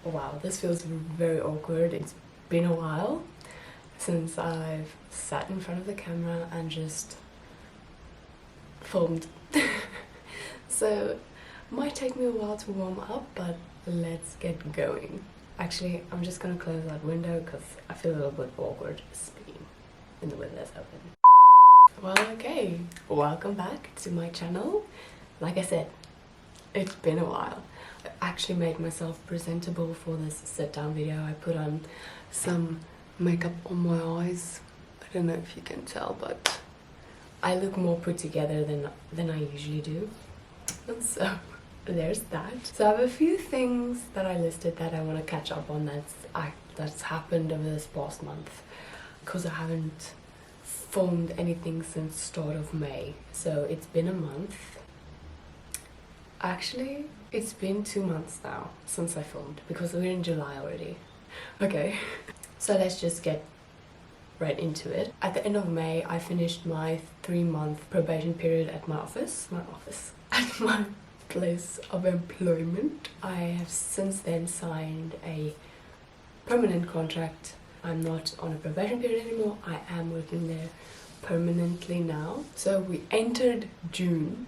Wow, this feels very awkward. It's been a while since I've sat in front of the camera and just filmed. So, might take me a while to warm up, but let's get going. Actually, I'm just gonna close that window because I feel a little bit awkward speaking when the window's open. Well, okay, welcome back to my channel. Like I said, it's been a while. I actually made myself presentable for this sit-down video. I put on some makeup on my eyes. I don't know if you can tell, but I look more put together than I usually do. And so there's that. So I have a few things that I listed that I want to catch up on that's happened over this past month, because I haven't filmed anything since start of May. So it's been a month. Actually, it's been 2 months now since I filmed, because we're in July already. Okay, so let's just get right into it. At the end of May, I finished my 3-month probation period at at my place of employment. I have since then signed a permanent contract. I'm not on a probation period anymore. I am working there permanently now. So we entered June,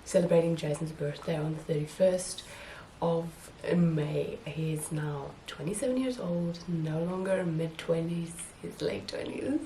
celebrating Jason's birthday on the 31st of May. He is now 27 years old, no longer mid-20s, he's late 20s.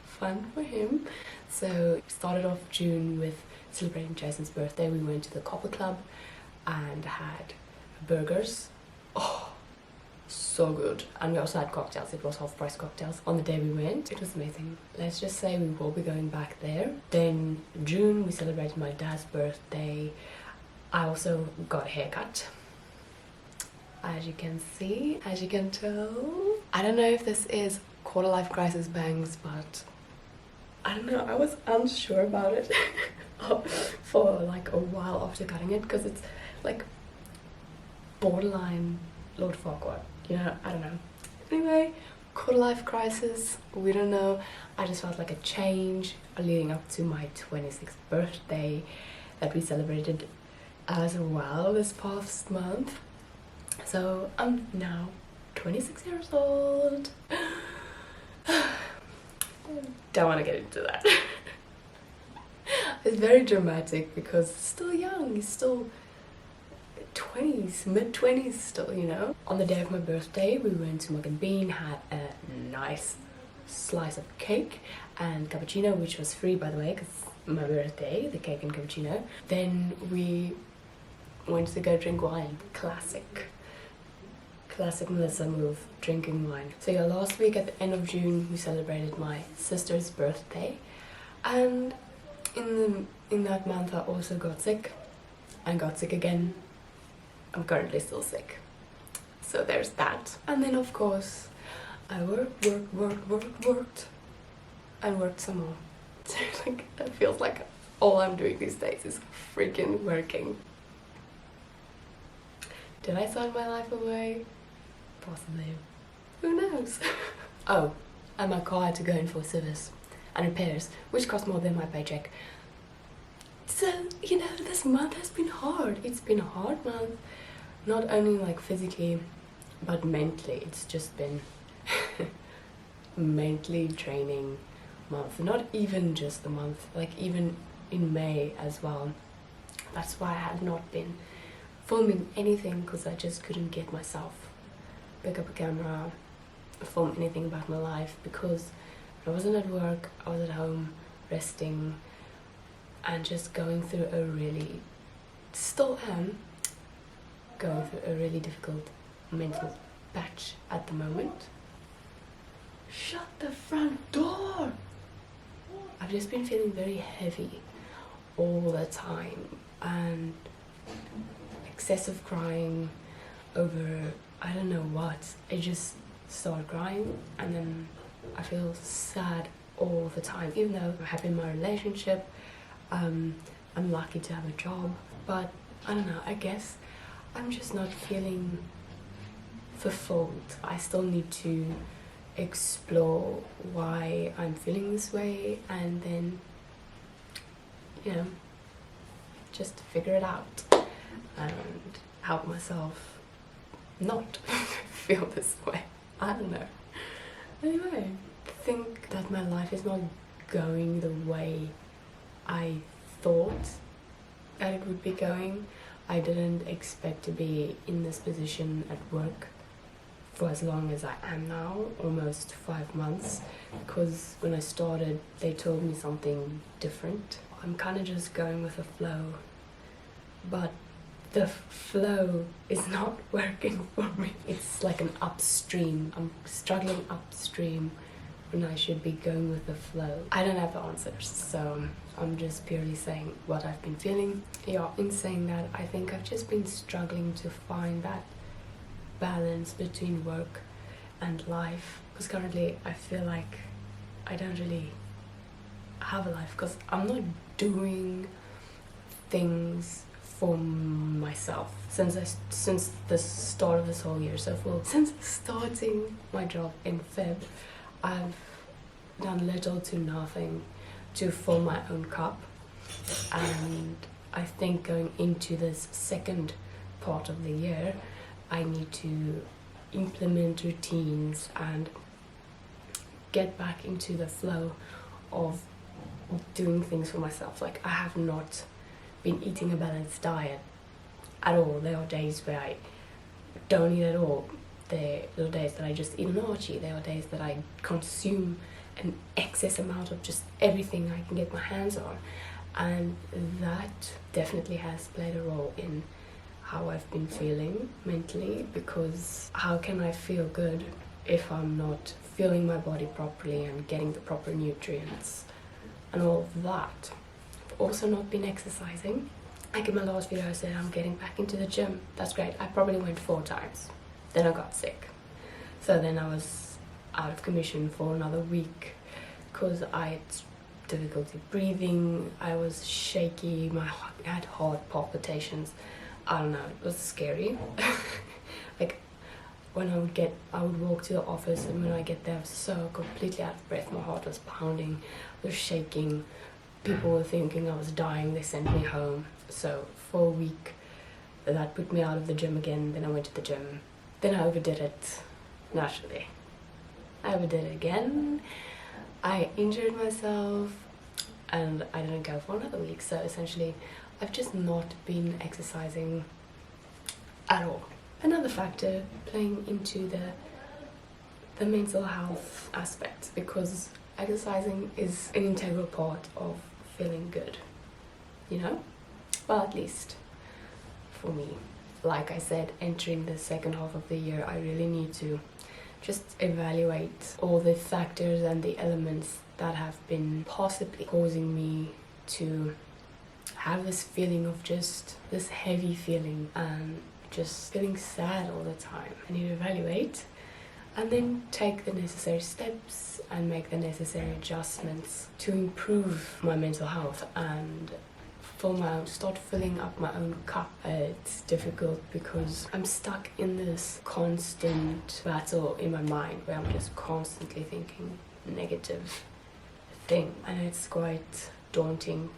Fun for him. So we started off June with celebrating Jason's birthday. We went to the Copper Club and had burgers. Oh, so good. And we also had cocktails. It was half-price cocktails on the day we went. It was amazing. Let's just say we will be going back there. Then June, we celebrated my dad's birthday. I also got a haircut, as you can see, as you can tell. I don't know if this is quarter-life crisis bangs, but I don't know, I was unsure about it for like a while after cutting it, because it's like borderline Lord Farquaad, you know, I don't know. Anyway, quarter-life crisis, we don't know. I just felt like a change leading up to my 26th birthday that we celebrated as well this past month. So I'm now 26 years old. Don't want to get into that. It's very dramatic because he's still young, he's still 20s, mid-20s still, you know. On the day of my birthday, we went to Mug and Bean, had a nice slice of cake and cappuccino, which was free, by the way, because my birthday, the cake and cappuccino. Then we went to go drink wine. Classic Melissa move, drinking wine. So yeah, last week at the end of June, we celebrated my sister's birthday, and in that month I also got sick and got sick again. I'm currently still sick. So there's that. And then of course I worked and worked some more. So like, it feels like all I'm doing these days is freaking working. Did I sign my life away? Possibly. Who knows? Oh, and my car had to go in for service and repairs, which cost more than my paycheck. So, you know, this month has been hard. It's been a hard month, not only like physically, but mentally. It's just been mentally draining month. Not even just the month, like even in May as well. That's why I have not been filming anything, because I just couldn't get myself pick up a camera, film anything about my life, because I wasn't at work, I was at home resting and just going through still am going through a really difficult mental patch at the moment. Shut the front door! I've just been feeling very heavy all the time, and excessive crying over I don't know what. I just start crying and then I feel sad all the time, even though I'm happy in my relationship. I'm lucky to have a job, but I don't know, I guess I'm just not feeling fulfilled. I still need to explore why I'm feeling this way, and then, you know, just figure it out and help myself not feel this way. I don't know. Anyway, I think that my life is not going the way I thought that it would be going. I didn't expect to be in this position at work for as long as I am now, almost 5 months, because when I started they told me something different. I'm kind of just going with the flow, but the flow is not working for me. It's like an upstream. I'm struggling upstream when I should be going with the flow. I don't have the answers, so I'm just purely saying what I've been feeling. Yeah, in saying that, I think I've just been struggling to find that balance between work and life, because currently I feel like I don't really have a life, because I'm not doing things for myself since the start of this whole year. So since starting my job in Feb, I've done little to nothing to fill my own cup, and I think going into this second part of the year I need to implement routines and get back into the flow of doing things for myself. Like, I have not been eating a balanced diet at all. There are days where I don't eat at all. There are days that I just eat an orgy. There are days that I consume an excess amount of just everything I can get my hands on, and that definitely has played a role in how I've been feeling mentally, because how can I feel good if I'm not fueling my body properly and getting the proper nutrients and all of that? I've also not been exercising. Like in my last video I said I'm getting back into the gym. That's great. I probably went 4 times. Then I got sick. So then I was out of commission for another week because I had difficulty breathing, I was shaky, I had heart palpitations. I don't know, it was scary. Like, when I would walk to the office, and when I get there I was so completely out of breath. My heart was pounding, I was shaking. People were thinking I was dying. They sent me home. So for a week that put me out of the gym again. Then I went to the gym. Then I overdid it. Naturally, I overdid it again. I injured myself and I didn't go for another week. So essentially I've just not been exercising at all. Another factor playing into the mental health aspect, because exercising is an integral part of feeling good, you know? Well, at least for me. Like I said, entering the second half of the year, I really need to just evaluate all the factors and the elements that have been possibly causing me to have this feeling of just this heavy feeling and just feeling sad all the time. I need to evaluate and then take the necessary steps and make the necessary adjustments to improve my mental health and start filling up my own cup. It's difficult because I'm stuck in this constant battle in my mind where I'm just constantly thinking negative thing, and it's quite daunting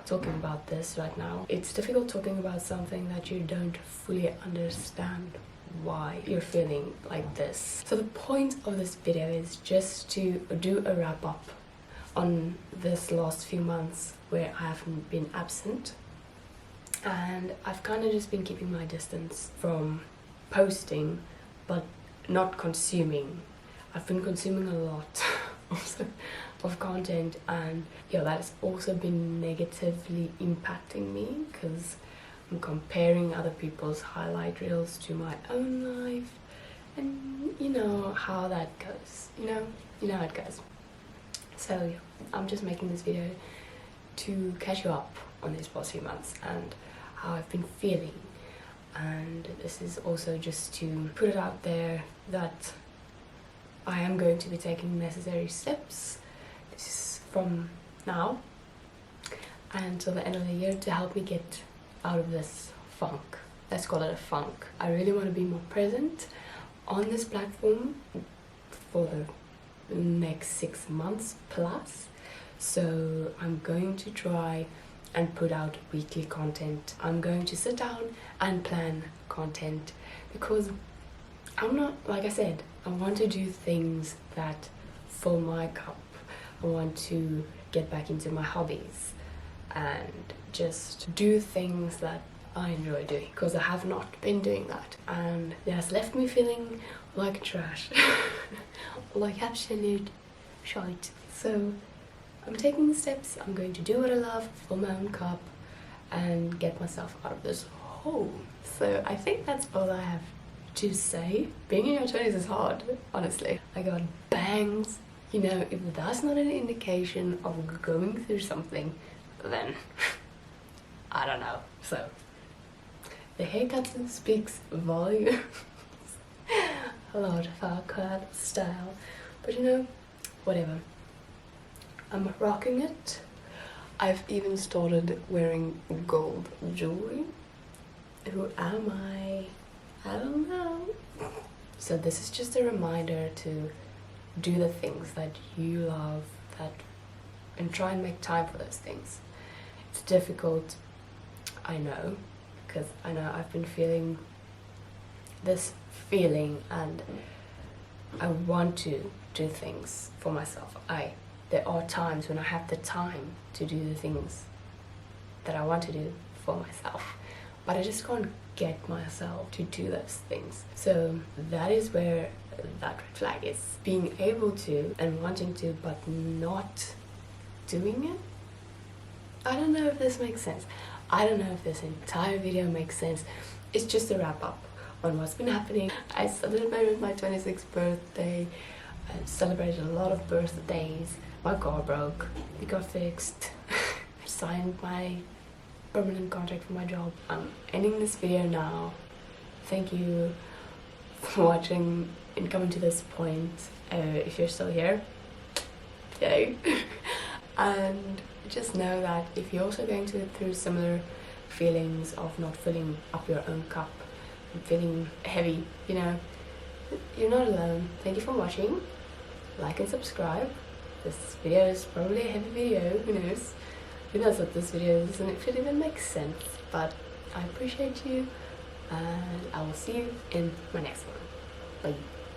talking about this right now. It's difficult talking about something that you don't fully understand why you're feeling like this. So the point of this video is just to do a wrap up on this last few months where I haven't been absent, and I've kind of just been keeping my distance from posting but not consuming. I've been consuming a lot of content, and yeah, that has also been negatively impacting me because I'm comparing other people's highlight reels to my own life, and you know how that goes. You know how it goes. So yeah, I'm just making this video to catch you up on these past few months and how I've been feeling, and this is also just to put it out there that I am going to be taking necessary steps from now until the end of the year to help me get out of this funk. Let's call it a funk. I really want to be more present on this platform for the next 6 months plus. So I'm going to try and put out weekly content. I'm going to sit down and plan content, because I'm not, like I said, I want to do things that fill my cup. I want to get back into my hobbies and just do things that I enjoy doing, because I have not been doing that, and it has left me feeling like trash. Like absolute shite. So I'm taking the steps. I'm going to do what I love, fill my own cup, and get myself out of this hole. So I think that's all I have to say. Being in your 20s is hard, honestly. I got bangs. You know, if that's not an indication of going through something, then I don't know. So the haircut speaks volumes. A lot of our curved style, but you know, whatever. I'm rocking it. I've even started wearing gold jewelry. Who am I? I don't know. So this is just a reminder to do the things that you love, and try and make time for those things. It's difficult, I know, because I know I've been feeling this feeling, and I want to do things for myself. There are times when I have the time to do the things that I want to do for myself, but I just can't get myself to do those things. So that is where that red flag is. Being able to and wanting to, but not doing it. I don't know if this makes sense. I don't know if this entire video makes sense. It's just a wrap up on what's been happening. I celebrated my 26th birthday. I celebrated a lot of birthdays. My car broke. It got fixed. I signed my permanent contract for my job. I'm ending this video now. Thank you for watching and coming to this point. If you're still here, yay. And just know that if you're also going through similar feelings of not filling up your own cup, feeling heavy, you know, you're not alone. Thank you for watching. Like and subscribe. This video is probably a heavy video, who knows? Who knows what this video is, and if it even makes sense. But I appreciate you, and I will see you in my next one. Bye.